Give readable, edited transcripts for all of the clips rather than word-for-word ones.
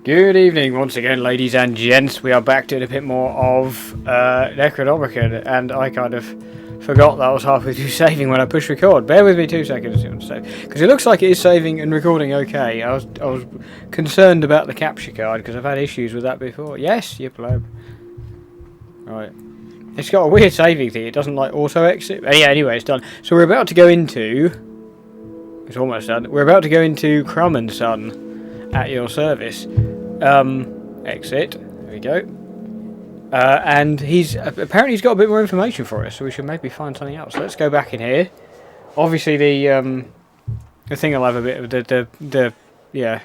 Good evening once again, ladies and gents. We are back doing a bit more of Necronomicon, and I kind of forgot that I was halfway through saving when I pushed record. Bear with me 2 seconds to save, because it looks like it is saving and recording okay. I was concerned about the capture card because I've had issues with that before. Yes, you pleb. Right. It's got a weird saving thing. It doesn't like auto exit. Yeah. Anyway, it's done. So we're about to go into. It's almost done. We're about to go into Crumb and Son at your service. Exit. There we go. And apparently he's got a bit more information for us, so we should maybe find something else. Let's go back in here. Obviously the thing will have a bit of the yeah.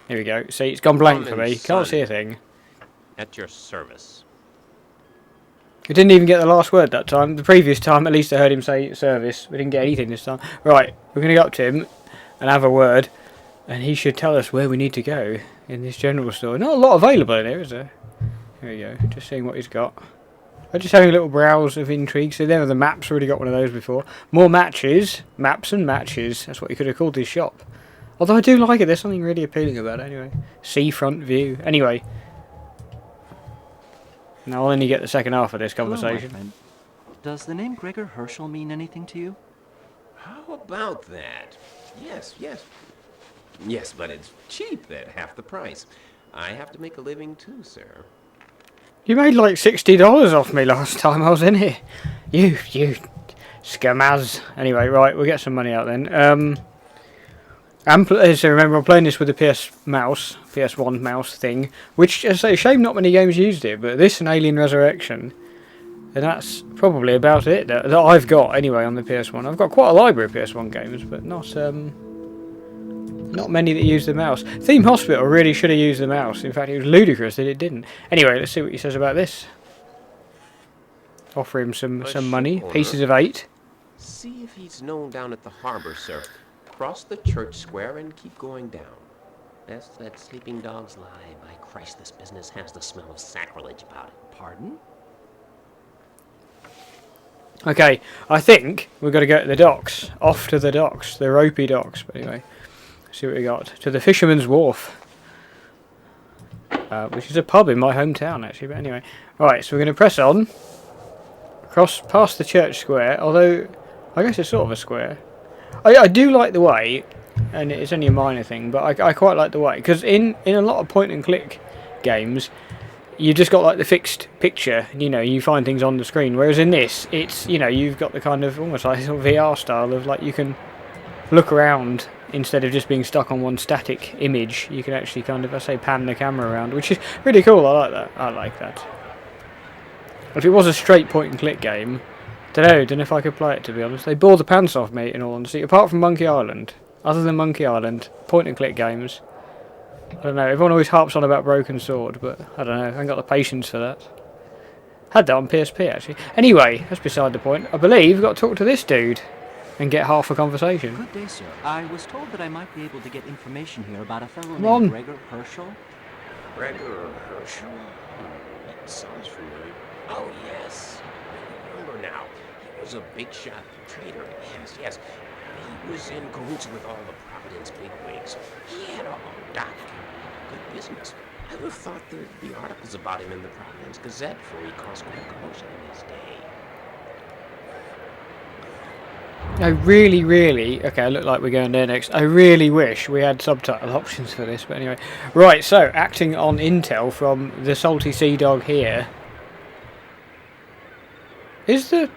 Here we go. See, it's gone blank for me. Can't see a thing. At your service. We didn't even get the last word that time. The previous time, at least I heard him say service. We didn't get anything this time. Right, we're going to go up to him and have a word, and he should tell us where we need to go in this general store. Not a lot available in here, is there? Here we go. Just seeing what he's got. I'm just having a little browse of intrigue. So there are the maps. Already got one of those before. More matches. Maps and matches. That's what you could have called this shop. Although I do like it. There's something really appealing about it anyway. Seafront view. Anyway. Now I'll only get the second half of this conversation. Hello, my friend. Does the name Gregor Herschel mean anything to you? How about that? Yes. Yes, but it's cheap at half the price. I have to make a living too, sir. You made like $60 off me last time I was in here. You scamaz. Anyway, right, we'll get some money out then. So remember, I'm playing this with the PS1 mouse thing, which, as I say, shame not many games used it, but this and Alien Resurrection, and that's probably about it that I've got anyway on the PS1. I've got quite a library of PS1 games, but not many that use the mouse. Theme Hospital really should have used the mouse. In fact, it was ludicrous that it didn't. Anyway, let's see what he says about this. Offer him some money. Pieces of 8. See if he's known down at the harbor, sir. Cross the church square and keep going down. Best let sleeping dogs lie. By Christ, this business has the smell of sacrilege about it. Pardon? Okay, I think we've got to go to the docks. Off to the docks. The ropey docks. But anyway, see what we got. To the Fisherman's Wharf. Which is a pub in my hometown, actually. But anyway. Right, so we're going to press on. Cross past the church square. Although, I guess it's sort of a square. I do like the way, and it's only a minor thing, but I quite like the way. Because in a lot of point-and-click games, you just got like the fixed picture, you find things on the screen. Whereas in this, it's, you've got the kind of, almost like sort of VR style of like you can look around instead of just being stuck on one static image. You can actually kind of, pan the camera around, which is really cool. I like that. If it was a straight point-and-click game, don't know if I could play it, to be honest. They bore the pants off me, in all honesty. Apart from Monkey Island. Other than Monkey Island, point-and-click games. I don't know, everyone always harps on about Broken Sword, but I don't know, I haven't got the patience for that. Had that on PSP, actually. Anyway, that's beside the point. I believe we've got to talk to this dude and get half a conversation. Good day, sir. I was told that I might be able to get information here about a fellow Come on. named Gregor Herschel. Gregor Herschel? That sounds familiar. Oh, yes. I remember now. He was a big shot trader. Yes. He was in cahoots with all the Providence bigwigs. He had a dock. Good business. I would have thought there'd be articles about him in the Providence Gazette before he caused quite a commotion in his day. I really, okay, I look like we're going there next. I really wish we had subtitle options for this, but anyway. Right, so, acting on intel from the Salty Sea Dog here. Is the...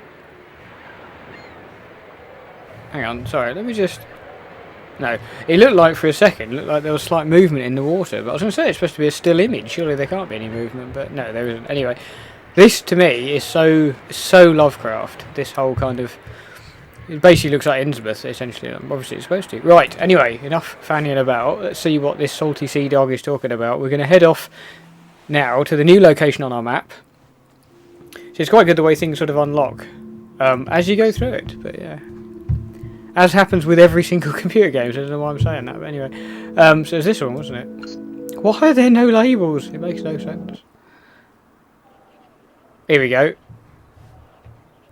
Hang on, sorry, let me just... No, it looked like for a second, there was slight movement in the water, but I was going to say it's supposed to be a still image. Surely there can't be any movement, but no, there isn't. Anyway, this to me is so Lovecraft. This whole kind of... It basically looks like Innsmouth, essentially. Obviously it's supposed to. Right, anyway, enough fanning about. Let's see what this Salty Sea Dog is talking about. We're going to head off now to the new location on our map. So it's quite good the way things sort of unlock as you go through it, but yeah. As happens with every single computer game, so I don't know why I'm saying that, but anyway. So it's this one, wasn't it? Why are there no labels? It makes no sense. Here we go.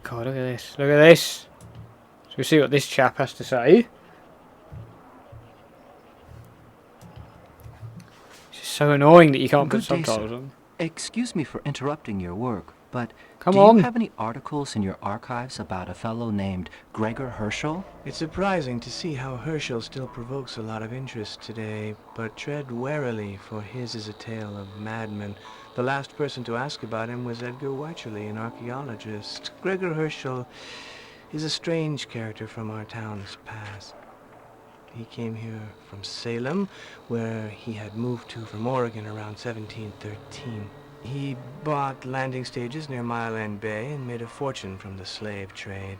God, look at this. Look at this. So we'll see what this chap has to say. so annoying that you can't put Good day, subtitles sir. on. Excuse me for interrupting your work, but Come do on. you have any articles in your archives about a fellow named Gregor Herschel? It's surprising to see how Herschel still provokes a lot of interest today, but tread warily, for his is a tale of madmen. The last person to ask about him was Edgar Wycherley, an archaeologist. Gregor Herschel is a strange character from our town's past. He came here from Salem, where he had moved to from Oregon around 1713. He bought landing stages near Mile End Bay and made a fortune from the slave trade.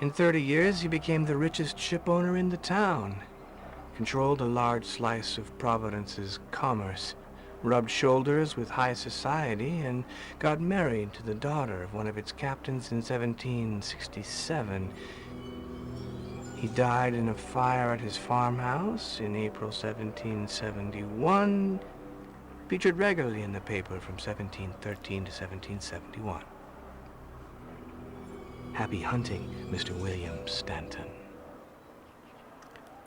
In 30 years, he became the richest ship owner in the town, controlled a large slice of Providence's commerce, rubbed shoulders with high society, and got married to the daughter of one of its captains in 1767. He died in a fire at his farmhouse in April 1771, featured regularly in the paper from 1713 to 1771. Happy hunting, Mr. William Stanton.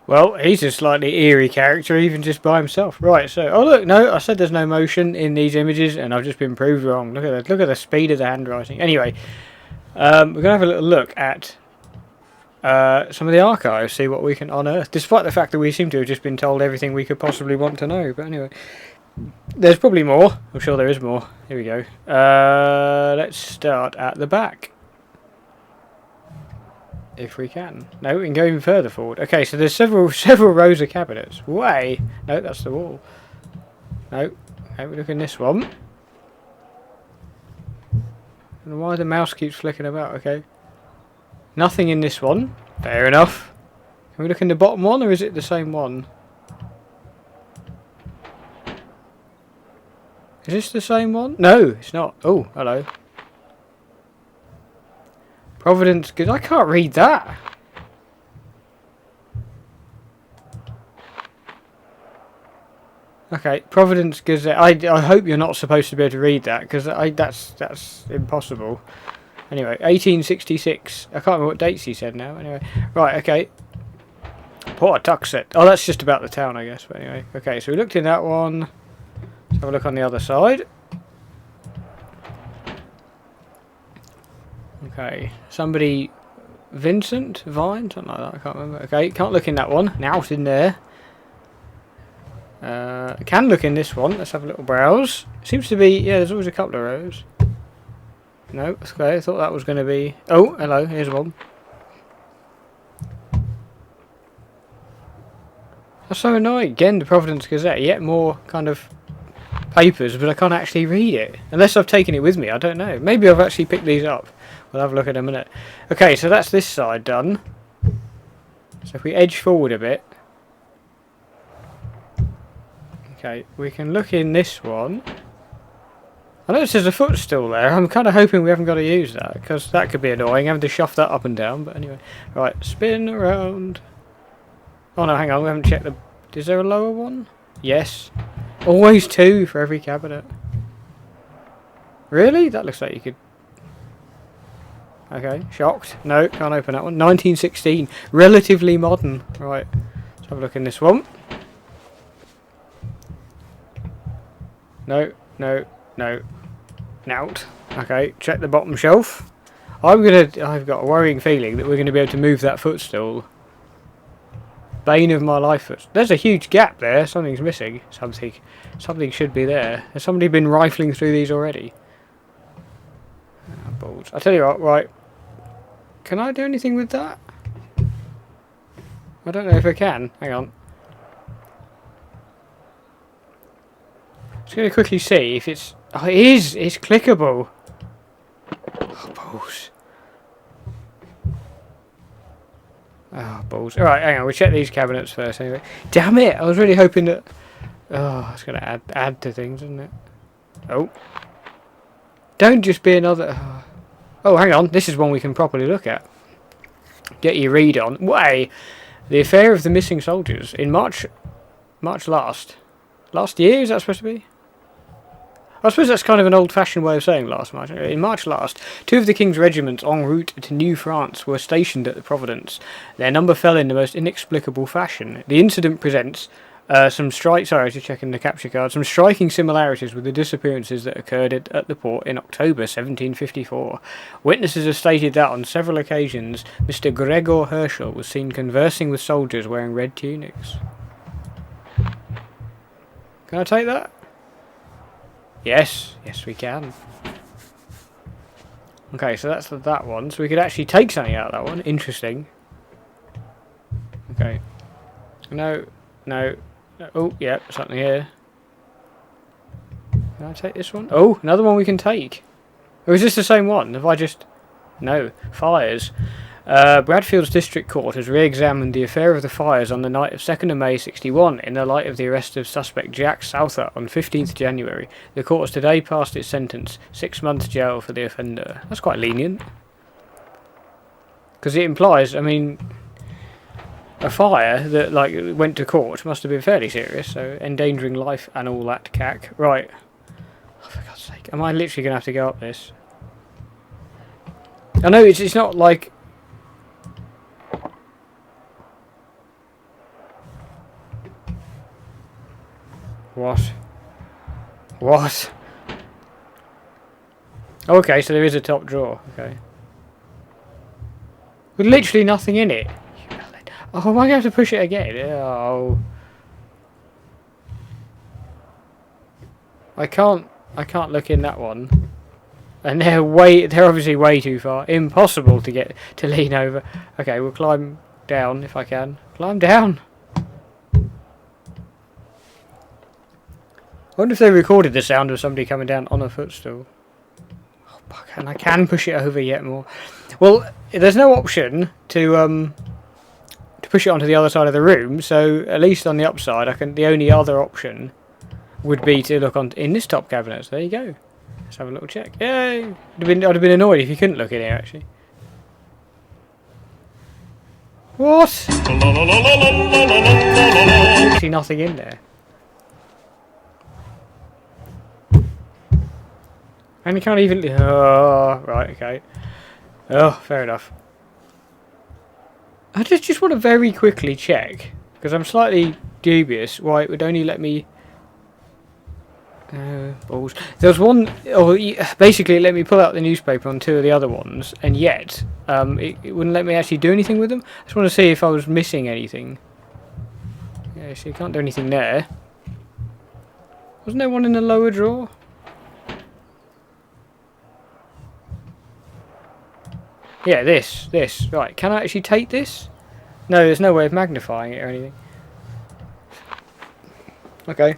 Well, he's a slightly eerie character, even just by himself. Right, so... Oh, look, no, I said there's no motion in these images, and I've just been proved wrong. Look at the speed of the handwriting. Anyway, we're going to have a little look at some of the archives, see what we can unearth, despite the fact that we seem to have just been told everything we could possibly want to know. But anyway, there's probably more. I'm sure there is more. Here we go. Let's start at the back. If we can. No, we can go even further forward. Okay, so there's several rows of cabinets. Way! No, that's the wall. No. Okay, we look in this one. I don't know why the mouse keeps flicking about. Okay. Nothing in this one. Fair enough. Can we look in the bottom one, or is it the same one? Is this the same one? No, it's not. Oh, hello. Providence, because I can't read that. Okay, Providence Gazette. I hope you're not supposed to be able to read that, because that's impossible. Anyway, 1866. I can't remember what dates he said now. Anyway, right, okay. Pawtuxet. Oh, that's just about the town, I guess. But anyway, okay. So we looked in that one. Let's have a look on the other side. Okay, somebody, Vincent Vine, something like that. I can't remember. Okay, can't look in that one. Now it's in there. Can look in this one. Let's have a little browse. Seems to be, yeah, there's always a couple of rows. No, okay, I thought that was going to be... Oh, hello, here's one. That's so annoying. Again, the Providence Gazette. Yet more kind of papers, but I can't actually read it. Unless I've taken it with me, I don't know. Maybe I've actually picked these up. We'll have a look in a minute. Okay, so that's this side done. So if we edge forward a bit... Okay, we can look in this one. I notice there's a footstool there. I'm kind of hoping we haven't got to use that, because that could be annoying, having to shove that up and down. But anyway, right, spin around. Oh no, hang on, we haven't checked the... Is there a lower one? Yes. Always two for every cabinet. Really? That looks like you could... Okay, shocked. No, can't open that one. 1916. Relatively modern. Right, let's have a look in this one. No, no, no. Nout. Okay, check the bottom shelf. I've got a worrying feeling that we're going to be able to move that footstool. Bane of my life. There's a huge gap there. Something's missing. Something should be there. Has somebody been rifling through these already? Oh, balls. I tell you what, right. Can I do anything with that? I don't know if I can. Hang on. Just going to quickly see if it's... Oh, it is! It's clickable! Oh, balls. Oh, balls. Alright, hang on. We'll check these cabinets first anyway. Damn it! I was really hoping that... Oh, it's going to add to things, isn't it? Oh. Don't just be another... Oh, hang on. This is one we can properly look at. Get your read on. Way! The affair of the missing soldiers. In March last. Last year, is that supposed to be? I suppose that's kind of an old-fashioned way of saying last March. In March last, 2 of the King's regiments en route to New France were stationed at the Providence. Their number fell in the most inexplicable fashion. The incident presents Sorry, I was just checking the capture card. Some striking similarities with the disappearances that occurred at the port in October 1754. Witnesses have stated that on several occasions, Mr. Gregor Herschel was seen conversing with soldiers wearing red tunics. Can I take that? Yes, yes we can. Okay, so that's that one. So we could actually take something out of that one. Interesting. Okay. No. Oh, yeah, something here. Can I take this one? Oh, another one we can take. Or is this the same one? Have I just... No. Fires. Bradfield's District Court has re-examined the affair of the fires on the night of 2nd of May 61 in the light of the arrest of suspect Jack Souther on 15th January. The court has today passed its sentence, 6 months jail for the offender. That's quite lenient. Because it implies, I mean... A fire that went to court must have been fairly serious, so endangering life and all that cack. Right. Oh, for God's sake. Am I literally going to have to go up this? I know it's not like... What? What? Okay, so there is a top drawer. Okay. With literally nothing in it. Oh, am I going to have to push it again? Oh. I can't look in that one. And they're obviously way too far. Impossible to lean over. Okay, we'll climb down if I can. Climb down. I wonder if they recorded the sound of somebody coming down on a footstool. Oh, fuck, and I can push it over yet more. Well, there's no option to push it onto the other side of the room, so at least on the upside the only other option would be to look in this top cabinet. So there you go. Let's have a little check. Yay! I'd have been annoyed if you couldn't look in here actually. What? See nothing in there. And you can't even... Oh, right, okay. Oh, fair enough. I just want to very quickly check, because I'm slightly dubious why it would only let me... balls. There was one... basically it let me pull out the newspaper on 2 of the other ones, and yet it wouldn't let me actually do anything with them. I just want to see if I was missing anything. Yeah, so you can't do anything there. Wasn't there one in the lower drawer? Yeah, this. Right, can I actually take this? No, there's no way of magnifying it or anything. Okay.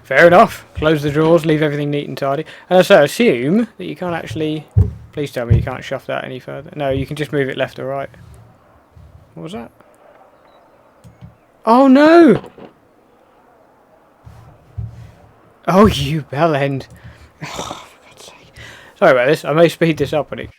Fair enough. Close the drawers, leave everything neat and tidy. And so I assume that you can't actually... Please tell me you can't shove that any further. No, you can just move it left or right. What was that? Oh no! Oh, you bellend. Oh, for God's sake. Sorry about this. I may speed this up when it...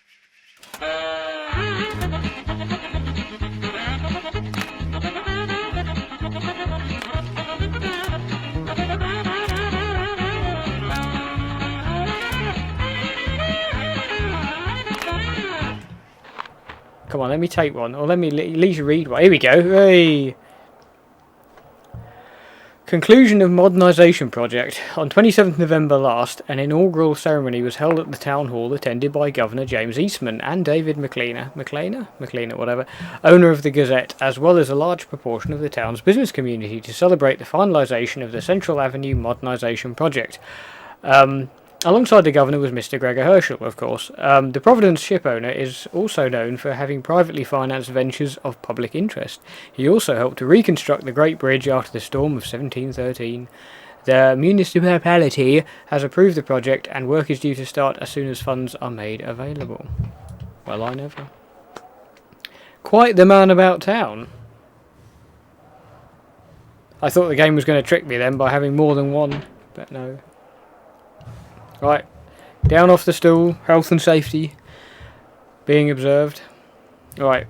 Come on, let me take one, or let me at least read one. Here we go. Hey. Conclusion of modernisation project. On 27th November last, an inaugural ceremony was held at the town hall, attended by Governor James Eastman and David McLeaner, whatever, owner of the Gazette, as well as a large proportion of the town's business community, to celebrate the finalisation of the Central Avenue modernisation project. Alongside the governor was Mr. Gregor Herschel, of course. The Providence ship owner is also known for having privately financed ventures of public interest. He also helped to reconstruct the Great Bridge after the storm of 1713. The municipality has approved the project and work is due to start as soon as funds are made available. Well, I never. Quite the man about town. I thought the game was going to trick me then by having more than one, but no. Right, down off the stool, health and safety being observed. Right,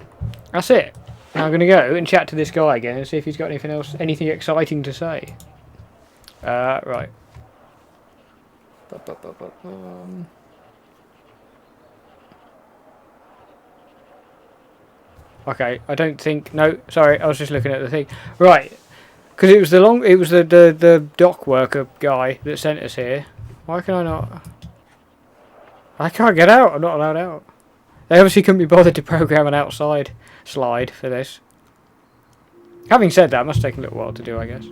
that's it. Now I'm going to go and chat to this guy again and see if he's got anything exciting to say. Right. Okay, I don't think... No, sorry, I was just looking at the thing. Right, Because it was the dock worker guy that sent us here. Why can I not? I can't get out. I'm not allowed out. They obviously couldn't be bothered to program an outside slide for this. Having said that, it must take a little while to do, I guess.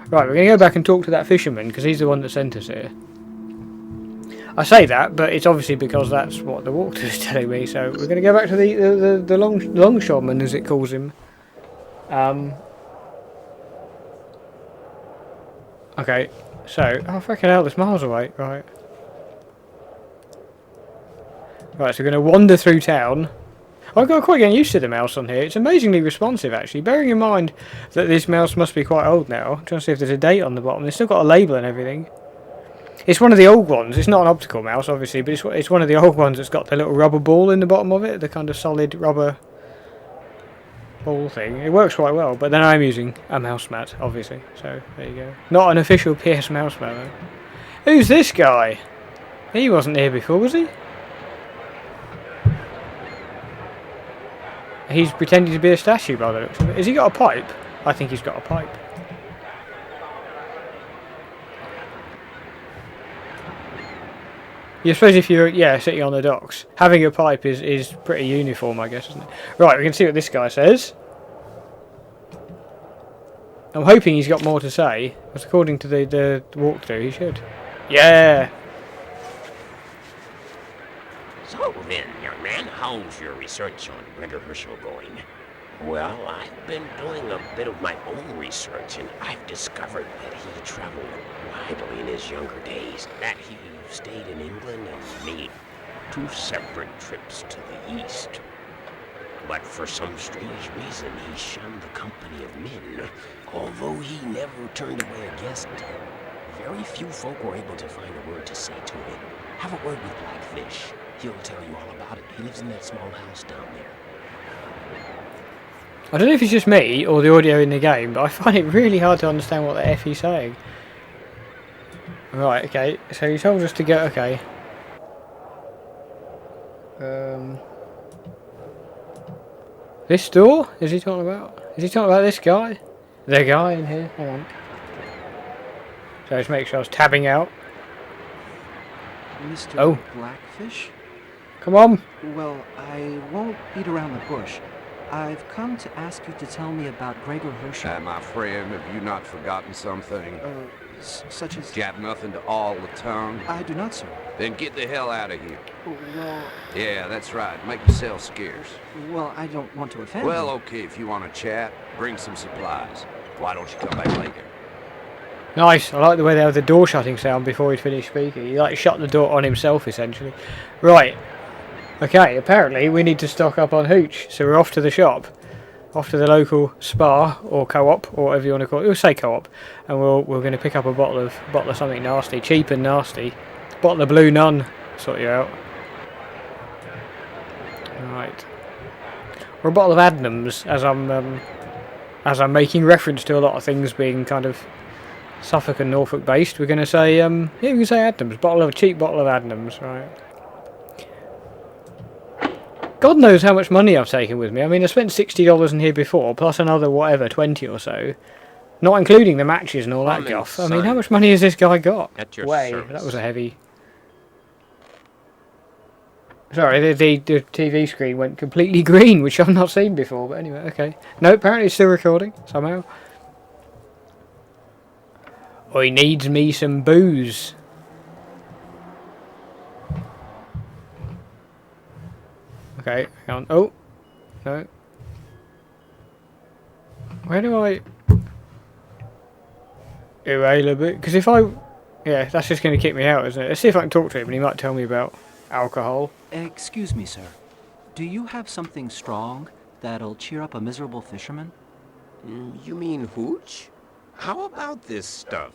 Right, we're going to go back and talk to that fisherman, because he's the one that sent us here. I say that, but it's obviously because that's what the walkthrough is telling me, so we're going to go back to the longshoreman, as it calls him. Okay, so... Oh, fucking hell, there's miles away. Right. Right, so we're going to wander through town. I've got quite getting used to the mouse on here. It's amazingly responsive, actually. Bearing in mind that this mouse must be quite old now. I'm trying to see if there's a date on the bottom. It's still got a label and everything. It's one of the old ones. It's not an optical mouse, obviously, but it's one of the old ones that's got the little rubber ball in the bottom of it. The kind of solid rubber ball thing. It works quite well, but then I'm using a mouse mat, obviously. So, there you go. Not an official PS mouse mat, though. Who's this guy? He wasn't here before, was he? He's pretending to be a statue by the looks of it. Has he got a pipe? I think he's got a pipe. You suppose if you're, sitting on the docks, having a pipe is pretty uniform, I guess, isn't it? Right, we can see what this guy says. I'm hoping he's got more to say, because according to the walkthrough, he should. Yeah! So then, young man, how's your research on Gregor Herschel going? Well, I've been doing a bit of my own research, and I've discovered that he traveled widely in his younger days, that he stayed in England and made 2 separate trips to the east. But for some strange reason, he shunned the company of men. Although he never turned away a guest, very few folk were able to find a word to say to him. Have a word with Blackfish. He'll tell you all about it. He lives in that small house down there. I don't know if it's just me or the audio in the game, but I find it really hard to understand what the F he's saying. Right, okay, so he told us to go, okay. This door? Is he talking about? Is he talking about this guy? The guy in here? Hang on. So just make sure I was tabbing out. Mr. Blackfish? Come on. Well, I won't beat around the bush. I've come to ask you to tell me about Gregor Herschel. My friend, have you not forgotten something? Such as... Do you have nothing to awl the tongue? I do not, sir. Then get the hell out of here. Well... Yeah, that's right. Make yourself scarce. Well, I don't want to offend Well, you. okay, if you want to chat, bring some supplies. Why don't you come back later? Nice. I like the way they have the door shutting sound before he'd finished speaking. He like shut the door on himself, essentially. Right. Okay, apparently we need to stock up on hooch, so we're off to the shop. Off to the local spa, or co-op, or whatever you want to call it. We'll say co-op. And we're going to pick up a bottle of something nasty. Cheap and nasty. Bottle of Blue Nun. Sort you out. Right. Or a bottle of Adnams, as I'm making reference to a lot of things being kind of Suffolk and Norfolk based. We're going to say, yeah, we can say Adnams. Cheap bottle of Adnams, right. God knows how much money I've taken with me. I mean, I spent $60 in here before, plus another, whatever, 20 or so. Not including the matches and all that guff. I mean, how much money has this guy got? At your Way, service. that was a heavy... Sorry, the TV screen went completely green, which I've not seen before, but anyway, okay. No, apparently it's still recording, somehow. Oh, he needs me some booze. Okay, hang on. Oh, no. Where do I... Available? Because if I... Yeah, that's just going to kick me out, isn't it? Let's see if I can talk to him and he might tell me about alcohol. Excuse me, sir. Do you have something strong that'll cheer up a miserable fisherman? You mean hooch? How about this stuff?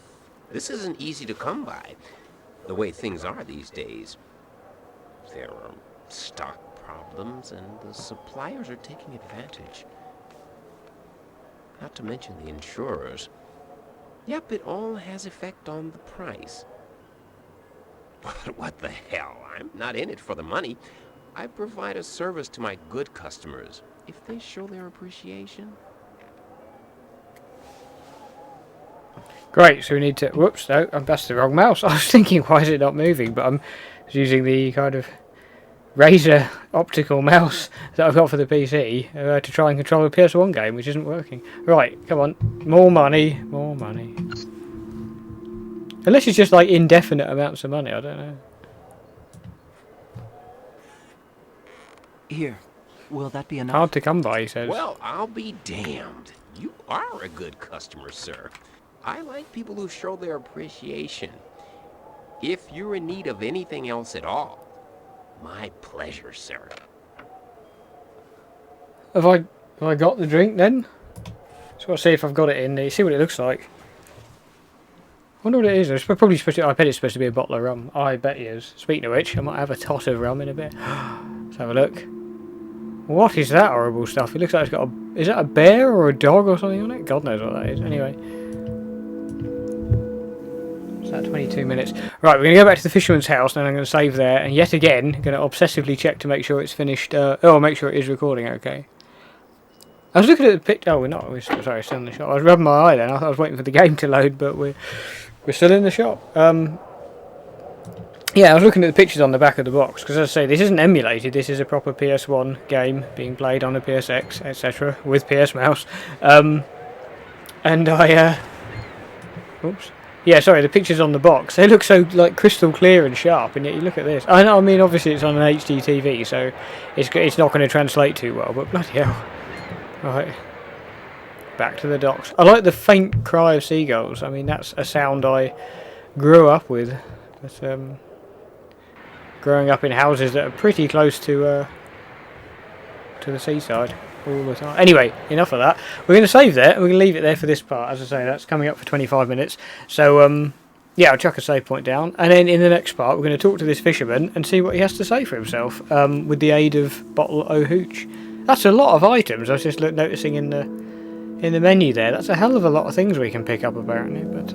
This isn't easy to come by. The way things are these days. There are stock problems, and the suppliers are taking advantage. Not to mention the insurers. Yep, it all has effect on the price. But what the hell? I'm not in it for the money. I provide a service to my good customers. If they show their appreciation... Great, so we need to... Whoops, no, that's the wrong mouse. I was thinking, why is it not moving? But I'm using the kind of Razer optical mouse that I've got for the PC to try and control a PS1 game, which isn't working. Right, come on. More money. More money. Unless it's just like indefinite amounts of money, I don't know. Here, will that be enough? Hard to come by, he says. Well, I'll be damned. You are a good customer, sir. I like people who show their appreciation. If you're in need of anything else at all, my pleasure, sir. Have I got the drink then? So I'll see if I've got it in there. See what it looks like. I wonder what it is. It's probably supposed to, I bet it's supposed to be a bottle of rum. I bet it is. Speaking of which, I might have a tot of rum in a bit. Let's have a look. What is that horrible stuff? It looks like it's got a... Is that a bear or a dog or something on it? God knows what that is. Anyway. It's that 22 minutes. Right, we're going to go back to the fisherman's house, and I'm going to save there. And yet again, going to obsessively check to make sure it's finished. Make sure it is recording okay. I was looking at the picture. Oh, we're not. Sorry, still in the shop. I was rubbing my eye then. I was waiting for the game to load, but we're still in the shop. Yeah, I was looking at the pictures on the back of the box, because as I say, this isn't emulated, this is a proper PS1 game being played on a PSX, etc., with PS Mouse. And I, oops. Yeah, sorry, the pictures on the box, they look so, like, crystal clear and sharp, and yet you look at this. I know, I mean, obviously it's on an HD TV, so it's not going to translate too well, but bloody hell. Right. Back to the docks. I like the faint cry of seagulls. I mean, that's a sound I grew up with. But, growing up in houses that are pretty close to the seaside all the time. Anyway, enough of that. We're going to save there, and we're going to leave it there for this part. As I say, that's coming up for 25 minutes. So, yeah, I'll chuck a save point down. And then in the next part, we're going to talk to this fisherman and see what he has to say for himself with the aid of Bottle O' Hooch. That's a lot of items. I was just noticing in the menu there. That's a hell of a lot of things we can pick up, apparently. But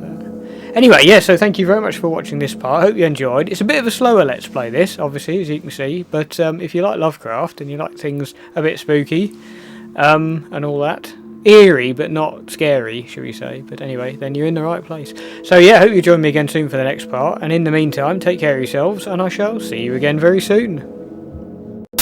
anyway, yeah, so thank you very much for watching this part. I hope you enjoyed. It's a bit of a slower Let's Play, this, obviously, as you can see. But if you like Lovecraft and you like things a bit spooky and all that, eerie but not scary, shall we say. But anyway, then you're in the right place. So yeah, I hope you join me again soon for the next part. And in the meantime, take care of yourselves, and I shall see you again very soon.